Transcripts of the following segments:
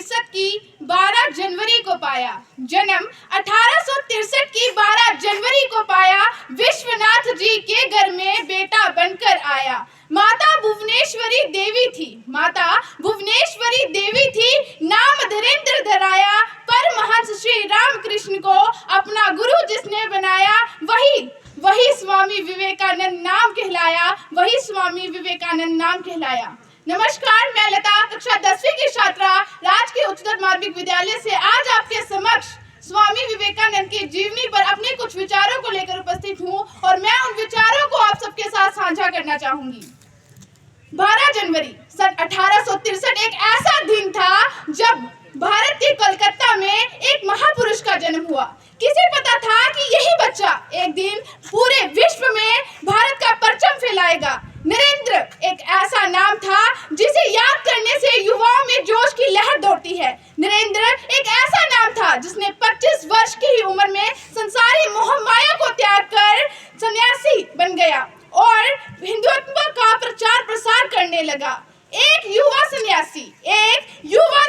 1863 की 12 जनवरी को पाया। जन्म 1863 की 12 जनवरी को पाया। विश्वनाथ जी के घर में बेटा बनकर आया। माता भुवनेश्वरी देवी थी। माता भुवनेश्वरी देवी थी। नाम धरेंद्र धराया। परमहंस श्री रामकृष्ण को अपना गुरु जिसने बनाया, वही स्वामी विवेकानंद नाम कहलाया। वही स्वामी विवेकानंद नाम कहलाया। नमस्कार, मैं लता कक्षा 10वीं की छात्रा राजकीय उच्चतर माध्यमिक विद्यालय से आज आपके समक्ष स्वामी विवेकानंद की जीवनी पर अपने कुछ विचारों को लेकर उपस्थित हूँ और मैं उन विचारों को आप सबके साथ साझा करना चाहूंगी। 12 जनवरी सन 1863 एक ऐसा दिन था जब भारत के कोलकाता में एक महापुरुष का जन्म हुआ। किसे पता था कि यही बच्चा एक दिन पूरे विश्व में भारत का परचम फैलाएगा। नरेंद्र एक ऐसा नाम था जिसे याद करने से युवाओं में जोश की लहर दौड़ती है। नरेंद्र एक ऐसा नाम था जिसने 25 वर्ष की ही उम्र में संसारी मोह माया को त्याग कर सन्यासी बन गया और हिंदुत्व का प्रचार प्रसार करने लगा। एक युवा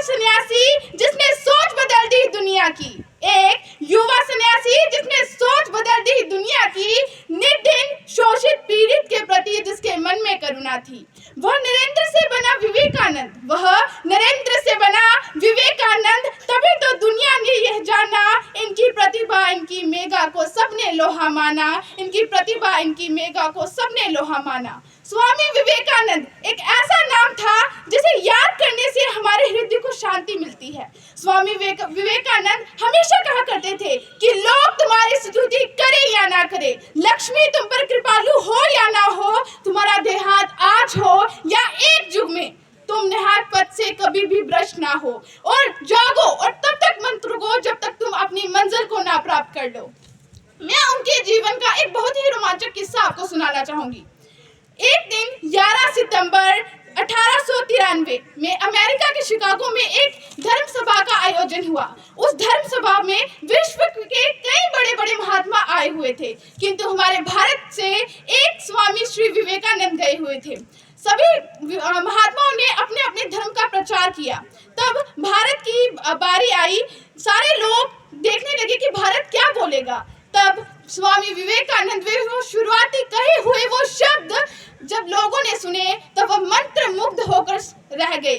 सन्यासी जिसने सोच बदल दी दुनिया की। एक युवा सन्यासी जिसने सोच बदल दी दुनिया की। निर्धन शोषित पीड़ित के प्रति जिसके मन में करुणा थी। वह नरेंद्र से बना विवेकानंद। तभी तो दुनिया ने यह जाना, इनकी प्रतिभा इनकी मेगा को सबने लोहा माना। इनकी प्रतिभा इनकी मेगा को सबने लोहा माना। स्वामी विवेकानंद एक ऐसा नाम था जिसे याद करने से हमारे हृदय को शांति मिलती है। स्वामी विवेकानंद हमेशा कहा करते थे कि लोग तुम्हारी स्तुति करे या ना करे, लक्ष्मी तुम पर कृपालु हो या ना हो, तुम्हारा देहांत आज हो या एक युग में, तुम नेहात पद से कभी भी भ्रष्ट ना हो और जागो और तब तक मंत्र को जब तक तुम अपनी मंजिल को ना प्राप्त कर लो। मैं उनके जीवन का एक बहुत ही रोमांचक किस्सा आपको सुनाना चाहूंगी। एक दिन 11 सितंबर 1893 में अमेरिका के शिकागो में एक धर्म सभा का आयोजन हुआ। उस धर्म सभा में विश्व के कई बड़े बड़े महात्मा आए हुए थे, किंतु हमारे भारत से एक स्वामी श्री विवेकानंद गए हुए थे। सभी महात्माओं ने अपने अपने धर्म का प्रचार किया। तब भारत की बारी आई। सारे लोग देखने लगे कि भारत क्या बोलेगा। तब स्वामी विवेकानंद वे वो शुरुआती कहे हुए वो शब्द जब लोगों ने सुने तो वह मंत्र मुग्ध होकर रह गए।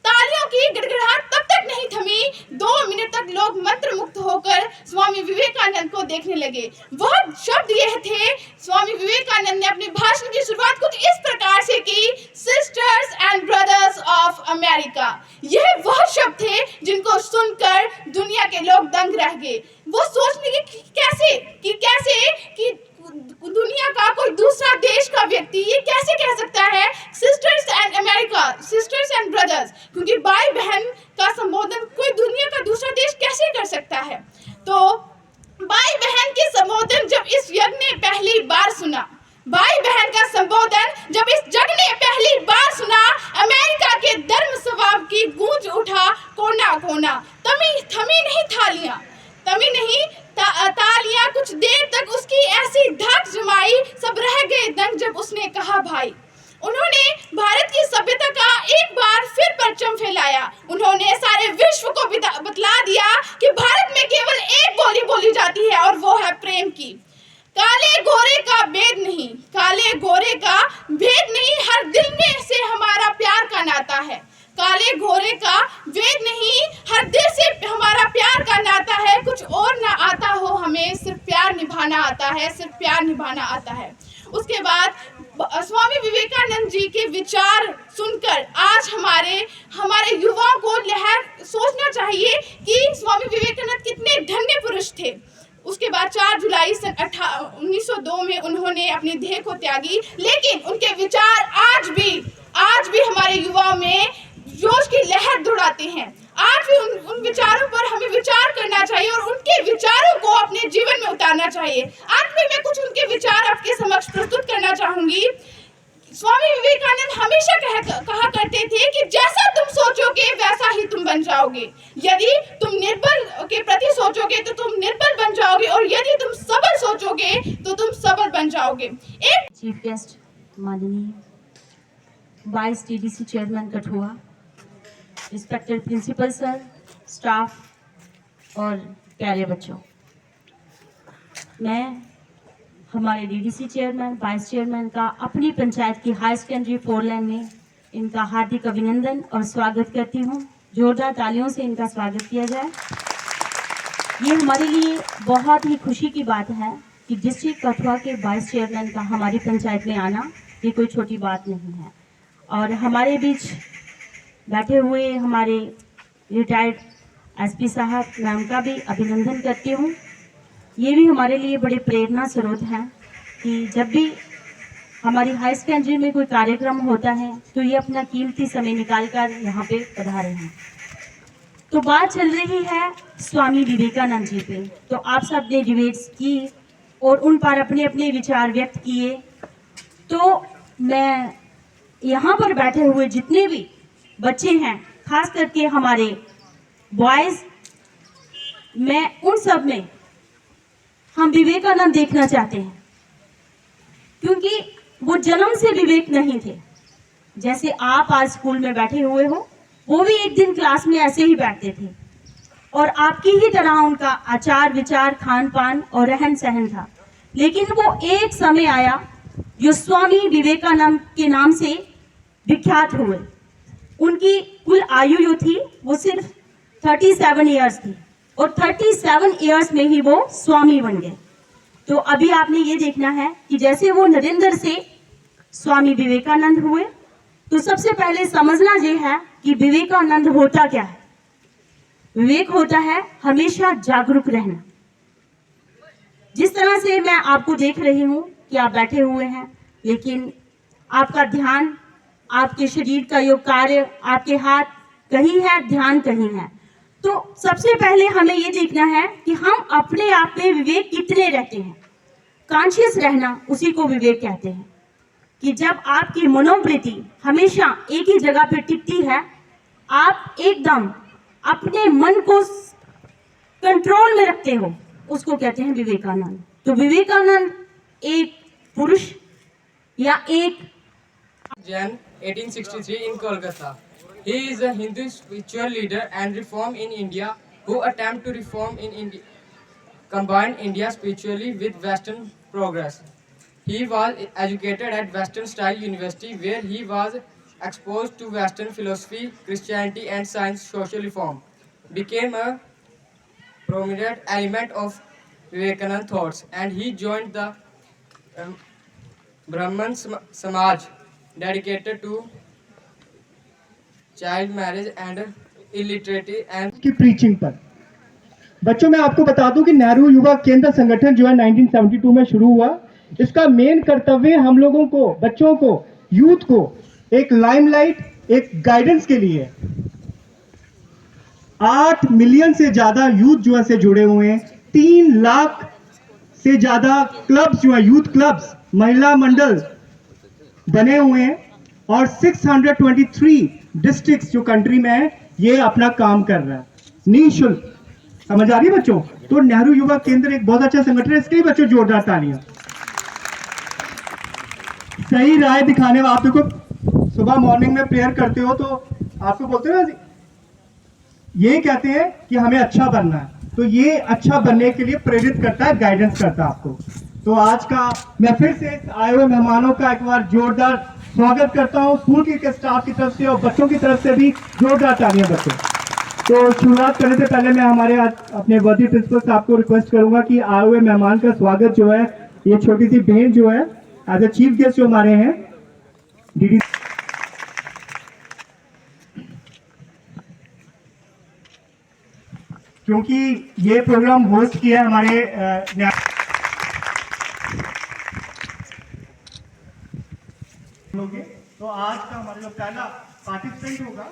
तालियों की गड़गड़ाहट तब तक नहीं थमी। 2 मिनट तक लोग मंत्र मुक्त होकर स्वामी विवेकानंद को देखने लगे। वह शब्द यह थे, स्वामी विवेकानंद ने अपने भाषण की शुरुआत कुछ इस प्रकार से की, sisters and brothers of America. यह वह शब्द थे जिनको सुनकर दुनिया के लोग दंग रह गए। वो सोचने लगे कि कैसे दुनिया का कोई दूसरा देश का व्यक्ति ये कैसे कह सकता है sisters and America, sisters and brothers, क्योंकि भाई बहन का संबोधन कोई दुनिया का दूसरा देश कैसे कर सकता है। तो भाई बहन के संबोधन जब इस यज्ञ ने पहली बार सुना, भाई बहन का संबोधन जब इस जग ने पहली बार सुना, अमेरिका के धर्म सभा की गूंज उठा कोना कोना। थमी नहीं तालियां कुछ देर तक उसकी ऐसी धक जमाई, सब रह गए दंग जब उसने कहा भाई। उन्होंने भारत की सभ्यता का एक बार फिर परचम फैलाया। उन्होंने सारे विश्व को बतला दिया कि भारत में केवल एक बोली बोली जाती है और वो है प्रेम की। काले गोरे का भेद नहीं, हर दिल में से हमारा प्यार का नाता है। काले घोरे का भेद नहीं, हर दिल से हमारा प्यार का नाता है। कुछ और ना आता हो हमें, सिर्फ प्यार निभाना आता है। उसके बाद स्वामी विवेकानंद जी के विचार सुनकर आज हमारे युवाओं को सोचना चाहिए कि स्वामी विवेकानंद कितने धन्य पुरुष थे। उसके बाद 4 जुलाई सन 1902 में उन्होंने अपने देह को त्यागी, लेकिन उनके विचार आज भी हमारे युवाओं में जोश की लहर दौड़ाते हैं। आज भी उन विचारों पर हमें विचार करना चाहिए और उनके विचारों को अपने जीवन में उतारना चाहिए। आज भी मैं कुछ उनके विचार आपके समक्ष प्रस्तुत करना चाहूंगी। स्वामी विवेकानंद हमेशा कहा करते थे कि जैसा तुम सोचोगे वैसा ही तुम बन जाओगे। यदि तुम निर्बल के प्रति सोचोगे तो तुम निर्बल बन जाओगे और यदि तुम सबल सोचोगे तो तुम सबल बन जाओगे। एक चीफ गेस्ट माननीय vice TDC chairman Kathua, respected principal sir, staff और प्यारे बच्चों, मैं हमारे डीडीसी चेयरमैन, वाइस चेयरमैन का अपनी पंचायत की हाई सेकेंडरी 4 लाइन में इनका हार्दिक अभिनंदन और स्वागत करती हूँ। जोरदार तालियों से इनका स्वागत किया जाए। ये हमारे लिए बहुत ही खुशी की बात है कि डिस्ट्रिक्ट कठुआ के वाइस चेयरमैन का हमारी पंचायत में आना ये कोई छोटी बात नहीं है। और हमारे बीच बैठे हुए हमारे रिटायर्ड एसपी साहब, मैं उनका भी अभिनंदन करती हूँ। ये भी हमारे लिए बड़े प्रेरणा स्रोत हैं कि जब भी हमारी हाई सेकेंडरी में कोई कार्यक्रम होता है तो ये अपना कीमती समय निकाल कर यहाँ पे पधारे हैं। तो बात चल रही है स्वामी विवेकानंद जी पे, तो आप सब ने डिबेट्स की और उन पर अपने अपने विचार व्यक्त किए। तो मैं यहाँ पर बैठे हुए जितने भी बच्चे हैं, खास करके हमारे बॉयज, मैं उन सब में हम विवेकानंद देखना चाहते हैं, क्योंकि वो जन्म से विवेक नहीं थे। जैसे आप आज स्कूल में बैठे हुए हो, वो भी एक दिन क्लास में ऐसे ही बैठते थे और आपकी ही तरह उनका आचार विचार, खान पान और रहन सहन था। लेकिन वो एक समय आया जो स्वामी विवेकानंद के नाम से विख्यात हुए। उनकी कुल आयु जो थी वो सिर्फ 37 ईयर्स थी और 37 ईयर्स में ही वो स्वामी बन गए। तो अभी आपने ये देखना है कि जैसे वो नरेंद्र से स्वामी विवेकानंद हुए, तो सबसे पहले समझना ये है कि विवेकानंद होता क्या है। विवेक होता है हमेशा जागरूक रहना। जिस तरह से मैं आपको देख रही हूं कि आप बैठे हुए हैं, लेकिन आपका ध्यान, आपके शरीर का यो कार्य, आपके हाथ कहीं है, ध्यान कहीं है। तो सबसे पहले हमें ये देखना है कि हम अपने आप में विवेक कितने रहते हैं। कॉन्शियस रहना, उसी को विवेक कहते हैं। कि जब आपकी मनोवृत्ति हमेशा एक ही जगह पर टिकती है, आप एकदम अपने मन को कंट्रोल में रखते हो, उसको कहते हैं विवेकानंद। तो विवेकानंद एक पुरुष या एक Jan 1863 in Kolkata. He is a Hindu spiritual leader and reform in India who attempt to reform in India, combine India spiritually with Western progress. He was educated at Western Style University where he was exposed to Western philosophy, Christianity and science. Social reform became a prominent element of Vivekanand thoughts, and he joined the um, Brahman Samaj dedicated to child marriage and illiteracy and की preaching पर। बच्चों, मैं आपको बता दूं कि नेहरू युवा केंद्र संगठन जो है 1972 में शुरू हुआ। इसका मेन कर्तव्य हम लोगों को, बच्चों को, यूथ को एक लाइमलाइट, एक गाइडेंस के लिए 8 मिलियन से ज्यादा यूथ जो है से जुड़े हुए हैं। 3 लाख से ज्यादा क्लब्स जो है, यूथ क्लब्स, महिला मंडल बने हुए हैं और 623 डिस्ट्रिक्ट्स जो कंट्री में है, ये अपना काम कर रहा है निःशुल्क। समझ आ रही है बच्चों? तो नेहरू युवा केंद्र एक बहुत अच्छा संगठन है। इसके लिए बच्चों जोरदार तालियां। सही राय दिखाने में, आप देखो सुबह मॉर्निंग में प्रेयर करते हो तो आपको बोलते हो ना, ये कहते हैं कि हमें अच्छा बनना है, तो ये अच्छा बनने के लिए प्रेरित करता है, गाइडेंस करता है आपको। तो आज का मैं फिर से आए हुए मेहमानों का एक बार जोरदार स्वागत करता हूं, स्कूल के स्टाफ की तरफ से और बच्चों की तरफ से भी जोरदार तालियां बच्चों। तो शुरुआत करने से पहले मैं हमारे आज अपने वर्दी प्रिंसिपल साहब को रिक्वेस्ट करूंगा कि आए हुए मेहमान का स्वागत जो है, ये छोटी सी भेंट जो है एज ए चीफ गेस्ट जो हमारे हैं डीडी, क्योंकि ये प्रोग्राम होस्ट किया है हमारे तो आज का हमारा जो पहला पार्टिसिपेंट होगा,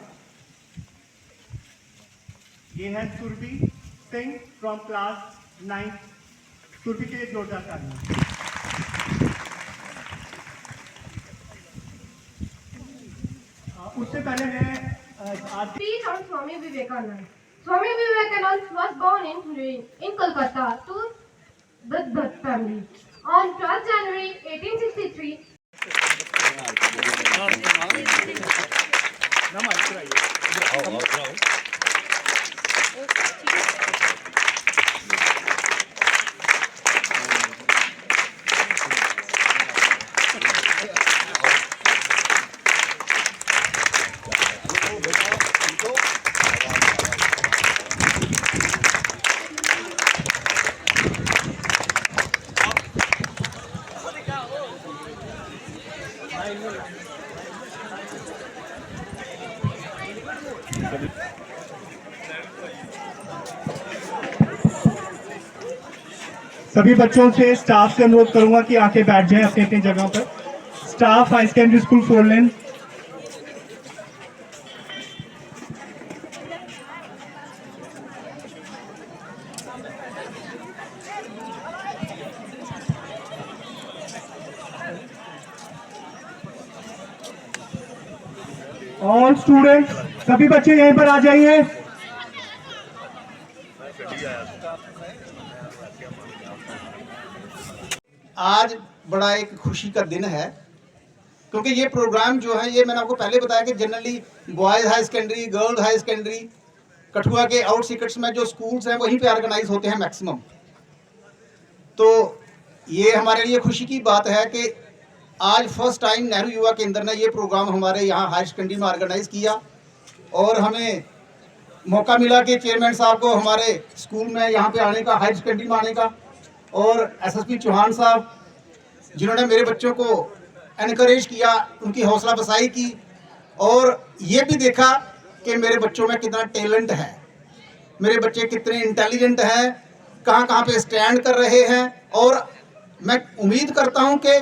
ये है सुरभि सिंह फ्रॉम क्लास 9। सुरभि के लिए जोरदार तालियां। उससे पहले मैं Speech on Swami Vivekananda. Swami Vivekananda was born in Kolkata to Bhatt family on 12 January 1863. सभी बच्चों से, स्टाफ से अनुरोध करूंगा कि आके बैठ जाएं अपनी अपनी जगह पर। स्टाफ हाई सेकेंडरी स्कूल 4 लेन। ऑल स्टूडेंट्स, सभी बच्चे यहीं पर आ जाइए। आज बड़ा एक खुशी का दिन है, क्योंकि ये प्रोग्राम जो है, ये मैंने आपको पहले बताया कि generally boys high secondary, girls high secondary, Kathua के आउटस्कर्ट्स में जो स्कूल्स हैं वहीं पे ऑर्गेनाइज होते हैं मैक्सिमम। तो ये हमारे लिए खुशी की बात है कि आज फर्स्ट टाइम नेहरू युवा केंद्र ने ये प्रोग्राम हमारे यहाँ हायर सेकेंडरी में ऑर्गेनाइज किया, और हमें मौका मिला कि चेयरमैन साहब को हमारे स्कूल में यहाँ पे आने का, हायर सेकेंडरी में आने का, और एसएसपी चौहान साहब जिन्होंने मेरे बच्चों को एनकरेज किया, उनकी हौसला अफजाई की, और ये भी देखा कि मेरे बच्चों में कितना टैलेंट है, मेरे बच्चे कितने इंटेलिजेंट हैं, कहाँ कहाँ पे स्टैंड कर रहे हैं। और मैं उम्मीद करता हूँ कि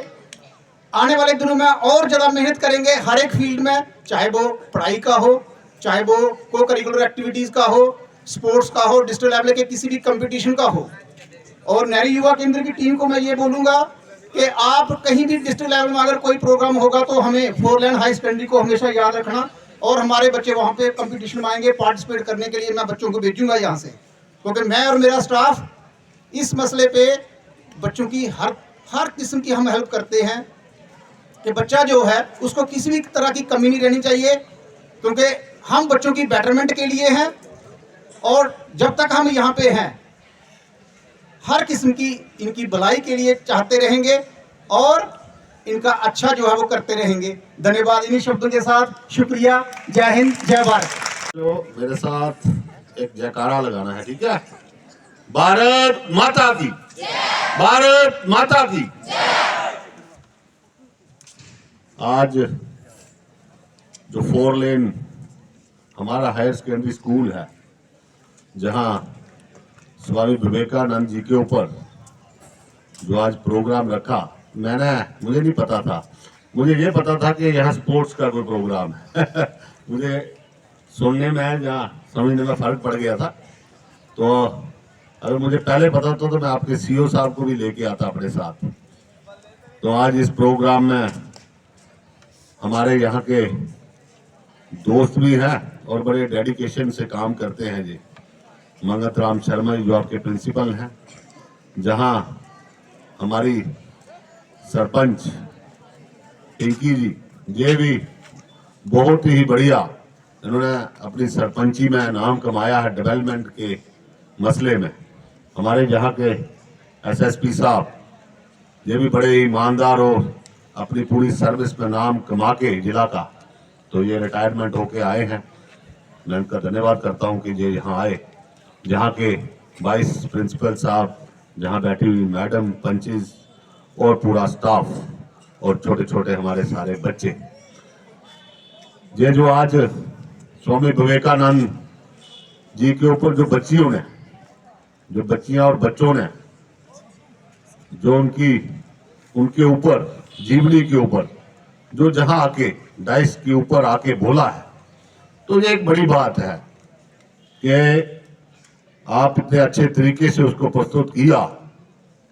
आने वाले दिनों में और ज़्यादा मेहनत करेंगे हर एक फील्ड में, चाहे वो पढ़ाई का हो, चाहे वो को करिकुलर एक्टिविटीज़ का हो, स्पोर्ट्स का हो, डिस्ट्रिक्ट लेवल के किसी भी कंपटीशन का हो। और नेहरू युवा केंद्र की टीम को मैं ये बोलूँगा कि आप कहीं भी डिस्ट्रिक्ट लेवल में अगर कोई प्रोग्राम होगा तो हमें 4 लेन हाई सेकेंडरी को हमेशा याद रखना, और हमारे बच्चे वहाँ पे कंपटीशन में आएंगे, पार्टिसिपेट करने के लिए मैं बच्चों को भेजूंगा यहाँ से, क्योंकि मैं और मेरा स्टाफ इस मसले पे बच्चों की हर किस्म की हम हेल्प करते हैं कि बच्चा जो है उसको किसी भी तरह की कमी नहीं रहनी चाहिए, क्योंकि हम बच्चों की बेटरमेंट के लिए हैं, और जब तक हम यहाँ पे हैं हर किस्म की इनकी भलाई के लिए चाहते रहेंगे, और इनका अच्छा जो है वो करते रहेंगे। धन्यवाद। इन्हीं शब्दों के साथ शुक्रिया। जय हिंद, जय भारत। जो मेरे साथ एक जयकारा लगाना है, ठीक है? भारत माता की, भारत माता की। आज जो 4 लेन हमारा हायर सेकेंडरी स्कूल है, जहां स्वामी विवेकानंद जी के ऊपर जो आज प्रोग्राम रखा, मुझे नहीं पता था, मुझे ये पता था कि यहाँ स्पोर्ट्स का कोई प्रोग्राम है मुझे सुनने में या समझने में फर्क पड़ गया था। तो अगर मुझे पहले पता तो मैं आपके सीईओ साहब को भी लेके आता अपने साथ। तो आज इस प्रोग्राम में हमारे यहाँ के दोस्त भी हैं और बड़े डेडिकेशन से काम करते हैं जी। मंगत राम शर्मा जी जो आपके प्रिंसिपल हैं, जहाँ हमारी सरपंच टिंकी जी, ये भी बहुत ही बढ़िया, इन्होंने अपनी सरपंची में नाम कमाया है डेवलपमेंट के मसले में। हमारे यहाँ के एसएसपी साहब, ये भी बड़े ईमानदार और अपनी पूरी सर्विस में नाम कमा के जिला का, तो ये रिटायरमेंट होके आए हैं। मैं उनका धन्यवाद करता हूँ कि ये यहाँ आए। जहाँ के वाइस प्रिंसिपल साहब, जहाँ बैठी हुई मैडम, पंचेस और पूरा स्टाफ और छोटे छोटे हमारे सारे बच्चे, ये जो आज स्वामी विवेकानंद जी के ऊपर जो बच्चियों ने, जो बच्चियां और बच्चों ने जो उनके ऊपर, जीवनी के ऊपर जो जहां आके डाइस के ऊपर आके बोला है, तो ये एक बड़ी बात है कि आप इतने अच्छे तरीके से उसको प्रस्तुत किया।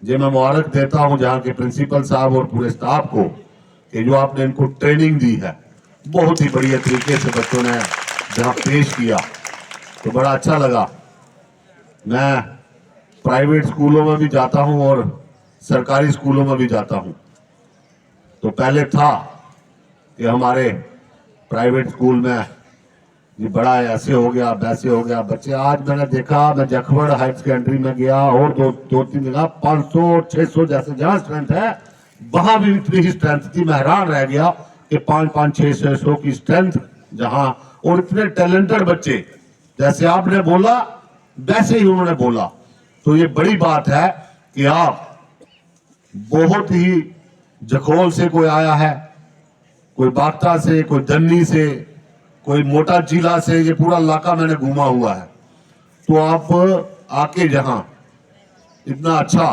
जे मैं मुबारक देता हूं जहां के प्रिंसिपल साहब और पूरे स्टाफ को कि जो आपने इनको ट्रेनिंग दी है, बहुत ही बढ़िया तरीके से बच्चों ने जहां पेश किया, तो बड़ा अच्छा लगा। मैं प्राइवेट स्कूलों में भी जाता हूं और सरकारी स्कूलों में भी जाता हूं, तो पहले था कि हमारे प्राइवेट स्कूल में ये बड़ा ऐसे हो गया वैसे हो गया बच्चे। आज मैंने देखा, मैं जखवड़ हायर सेकेंडरी में गया और दो तीन जगह 500 600 जैसे जहाँ स्ट्रेंथ है वहां भी इतनी ही स्ट्रेंथ थी। मैं हैरान रह गया कि 5 600 की स्ट्रेंथ जहां, और इतने टैलेंटेड बच्चे, जैसे आपने बोला वैसे ही उन्होंने बोला। तो ये बड़ी बात है कि आप बहुत ही, जखोल से कोई आया है, कोई बागता से, कोई दन्नी से, कोई मोटा जिला से, ये पूरा इलाका मैंने घूमा हुआ है। तो आप आके जहां इतना अच्छा